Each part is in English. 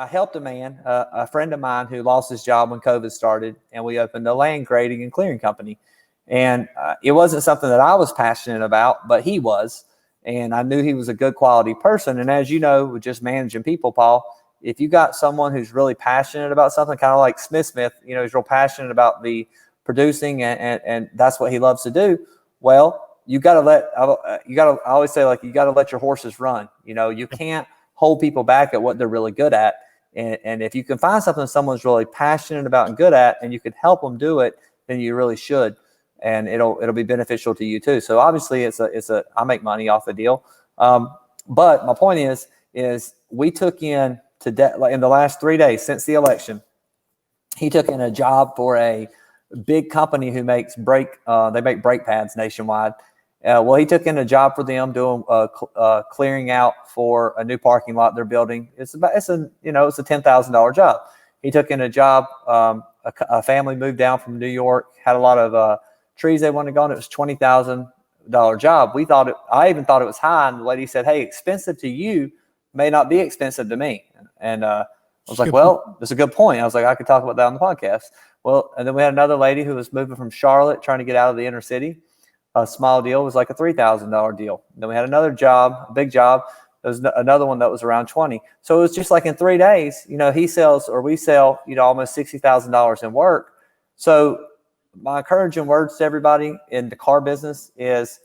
I helped a man, a friend of mine who lost his job when COVID started, and we opened a land grading and clearing company. And it wasn't something that I was passionate about, but he was. And I knew he was a good quality person. And as you know, with just managing people, Paul, if you got someone who's really passionate about something, kind of like Smith, he's real passionate about the producing and that's what he loves to do. Well, I always say, like, you got to let your horses run. You can't hold people back at what they're really good at. And if you can find something someone's really passionate about and good at, and you can help them do it, then you really should. And it'll be beneficial to you too. So obviously I make money off the deal. But my point is we took in in the last 3 days since the election, he took in a job for a big company who makes brake pads nationwide. Well, he took in a job for them doing clearing out for a new parking lot they're building. It's a $10,000 job. He took in a job. A family moved down from New York, had a lot of trees they wanted to go on. It was $20,000 job. I even thought it was high, and the lady said, "Hey, expensive to you may not be expensive to me." And I was like, "Well, that's a good point." I was like, "I could talk about that on the podcast." Well, and then we had another lady who was moving from Charlotte, trying to get out of the inner city. A small deal was like a $3,000 deal. Then we had another job, a big job. There was another one that was around 20. So it was just like in 3 days, we sell, almost $60,000 in work. So my encouraging words to everybody in the car business is,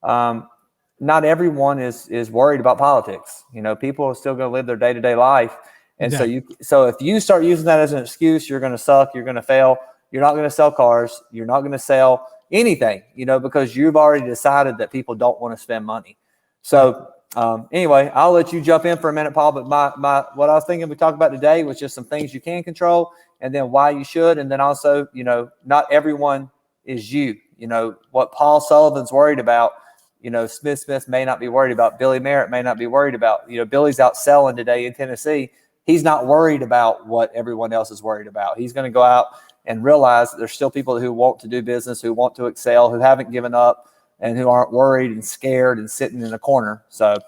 not everyone is worried about politics. People are still going to live their day-to-day life. And so if you start using that as an excuse, you're going to suck, you're going to fail. You're not going to sell cars. You're not going to sell anything, because you've already decided that people don't want to spend money. So anyway, I'll let you jump in for a minute, Paul. But what I was thinking we talked about today was just some things you can control, and then why you should, and then also, not everyone is you. What Paul Sullivan's worried about, Smith may not be worried about. Billy Merritt may not be worried about. Billy's out selling today in Tennessee. He's not worried about what everyone else is worried about. He's going to go out and realize that there's still people who want to do business, who want to excel, who haven't given up, and who aren't worried and scared and sitting in a corner. So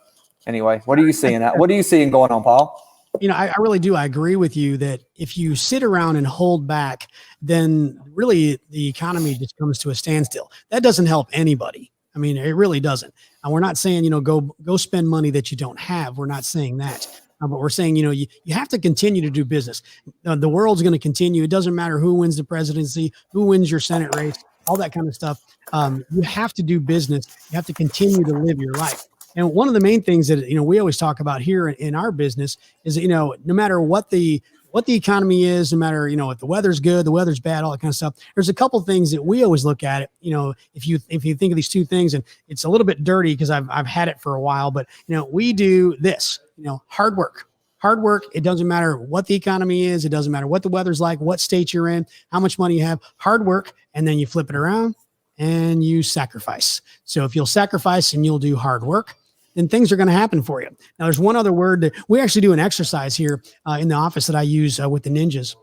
anyway, what are you seeing? What are you seeing going on, Paul? I really do. I agree with you that if you sit around and hold back, then really the economy just comes to a standstill. That doesn't help anybody. I mean, it really doesn't. And we're not saying, go spend money that you don't have. We're not saying that. But we're saying, you have to continue to do business. The world's going to continue. It doesn't matter who wins the presidency, who wins your Senate race, all that kind of stuff. You have to do business. You have to continue to live your life. And one of the main things that, we always talk about here in our business is, no matter what the economy is, no matter, if the weather's good, the weather's bad, all that kind of stuff. There's a couple things that we always look at it. If you think of these two things, and it's a little bit dirty because I've had it for a while, but we do this, hard work. Hard work. It doesn't matter what the economy is. It doesn't matter what the weather's like, what state you're in, how much money you have. Hard work, and then you flip it around and you sacrifice. So if you'll sacrifice and you'll do hard work, then things are going to happen for you. Now, there's one other word that we actually do an exercise here in the office that I use with the ninjas.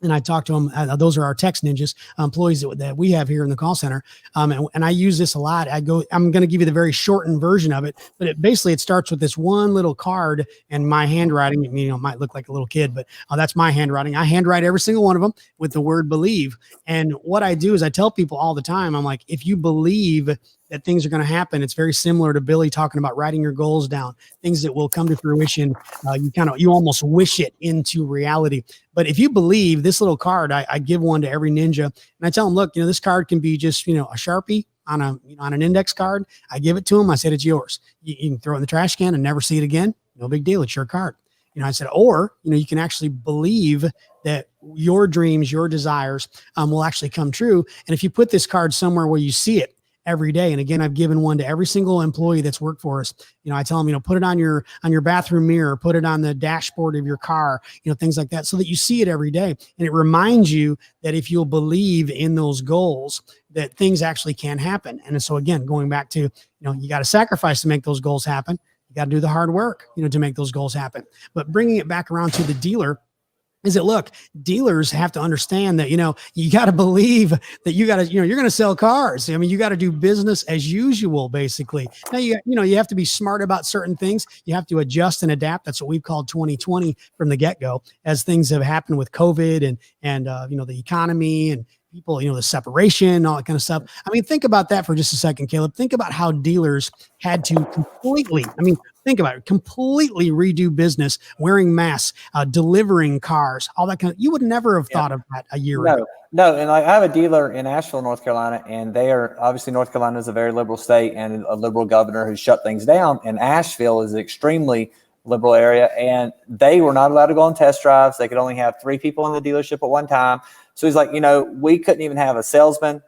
And I talk to them. Those are our text ninjas, employees that we have here in the call center. And I use this a lot. I'm going to give you the very shortened version of it, but it starts with this one little card and my handwriting. It might look like a little kid, but that's my handwriting. I handwrite every single one of them with the word believe. And what I do is I tell people all the time, I'm like, if you believe that things are going to happen, it's very similar to Billy talking about writing your goals down, things that will come to fruition. You almost wish it into reality. But if you believe, this little card, I give one to every ninja, and I tell them, look, this card can be just, a Sharpie on an index card. I give it to them. I said, it's yours. You can throw it in the trash can and never see it again. No big deal. It's your card. I said, or, you can actually believe that your dreams, your desires will actually come true. And if you put this card somewhere where you see it every day, and again, I've given one to every single employee that's worked for us. I tell them, put it on your bathroom mirror, put it on the dashboard of your car, things like that, so that you see it every day. And it reminds you that if you'll believe in those goals, that things actually can happen. And so again, going back to, you got to sacrifice to make those goals happen. You got to do the hard work, to make those goals happen. But bringing it back around to the dealer, is that, look, dealers have to understand that, you got to believe that you're going to sell cars. I mean, you got to do business as usual, basically. Now, you have to be smart about certain things. You have to adjust and adapt. That's what we've called 2020 from the get-go, as things have happened with COVID and the economy and people, the separation, all that kind of stuff. I mean, think about that for just a second, Caleb. Think about how dealers had to completely redo business, wearing masks, delivering cars, all that kind of, you would never have thought of that a year ago. No. And like, I have a dealer in Asheville, North Carolina, and they are obviously, North Carolina is a very liberal state and a liberal governor who shut things down. And Asheville is an extremely liberal area, and they were not allowed to go on test drives. They could only have 3 people in the dealership at one time. So he's like, we couldn't even have a salesman,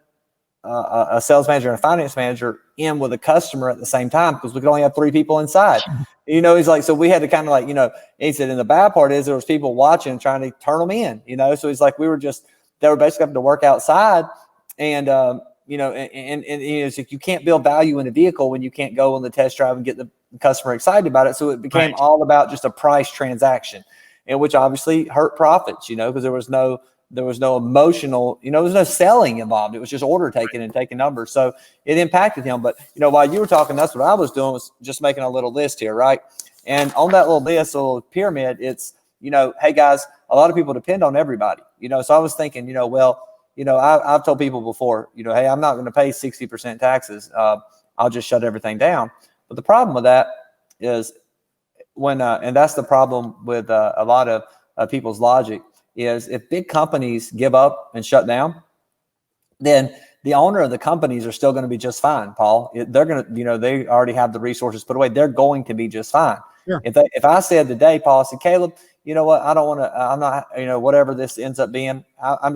a sales manager and a finance manager in with a customer at the same time, because we could only have 3 people inside. He's like, so we had to kind of like, he said, and the bad part is there was people watching trying to turn them in, so he's like, they were basically having to work outside. And, it's like, you can't build value in a vehicle when you can't go on the test drive and get the customer excited about it. So it became all about just a price transaction, and which obviously hurt profits, because there was no emotional, there was no selling involved. It was just order taking and taking numbers. So it impacted him. But, while you were talking, that's what I was doing, was just making a little list here. Right. And on that little list, a little pyramid, it's, hey guys, a lot of people depend on everybody, so I was thinking, I've told people before, hey, I'm not going to pay 60% taxes. I'll just shut everything down. But the problem with that is and that's the problem with a lot of people's logic, is if big companies give up and shut down, then the owner of the companies are still going to be just fine, Paul. They're going to, they already have the resources put away. They're going to be just fine. Sure. If I said today, Paul, I said, Caleb, you know what? I don't want to, I'm not, whatever this ends up being, I'm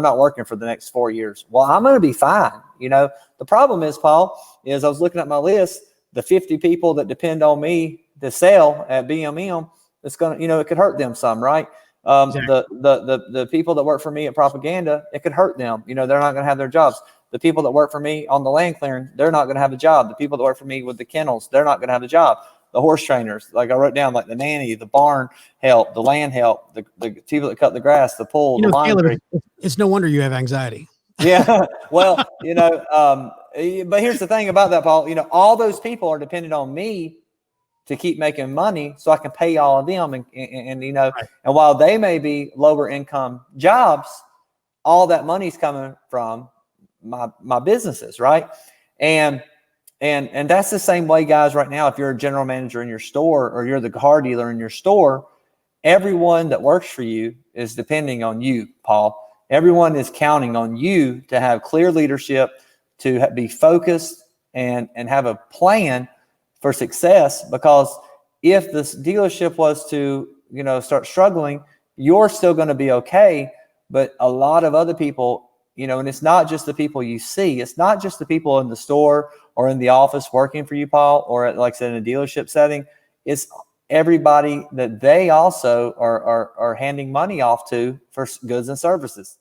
not working for the next 4 years. Well, I'm going to be fine. The problem is, Paul, is I was looking at my list, the 50 people that depend on me to sell at BMM, it's going to, it could hurt them some, right? Exactly. The people that work for me at Propaganda, it could hurt them. They're not going to have their jobs. The people that work for me on the land clearing, they're not going to have a job. The people that work for me with the kennels, they're not going to have a job. The horse trainers, like I wrote down, like the nanny, the barn help, the land help, the people that cut the grass, the pool, the laundry. Caleb, it's no wonder you have anxiety. Yeah. Well, but here's the thing about that, Paul, all those people are dependent on me to keep making money so I can pay all of them. And and while they may be lower income jobs, all that money's coming from my businesses. Right. And that's the same way, guys, right now. If you're a general manager in your store, or you're the car dealer in your store, everyone that works for you is depending on you, Paul. Everyone is counting on you to have clear leadership, to be focused and have a plan for success. Because if this dealership was to, start struggling, you're still going to be okay. But a lot of other people, and it's not just the people you see, it's not just the people in the store or in the office working for you, Paul, or like I said, in a dealership setting, it's everybody that they also are handing money off to for goods and services.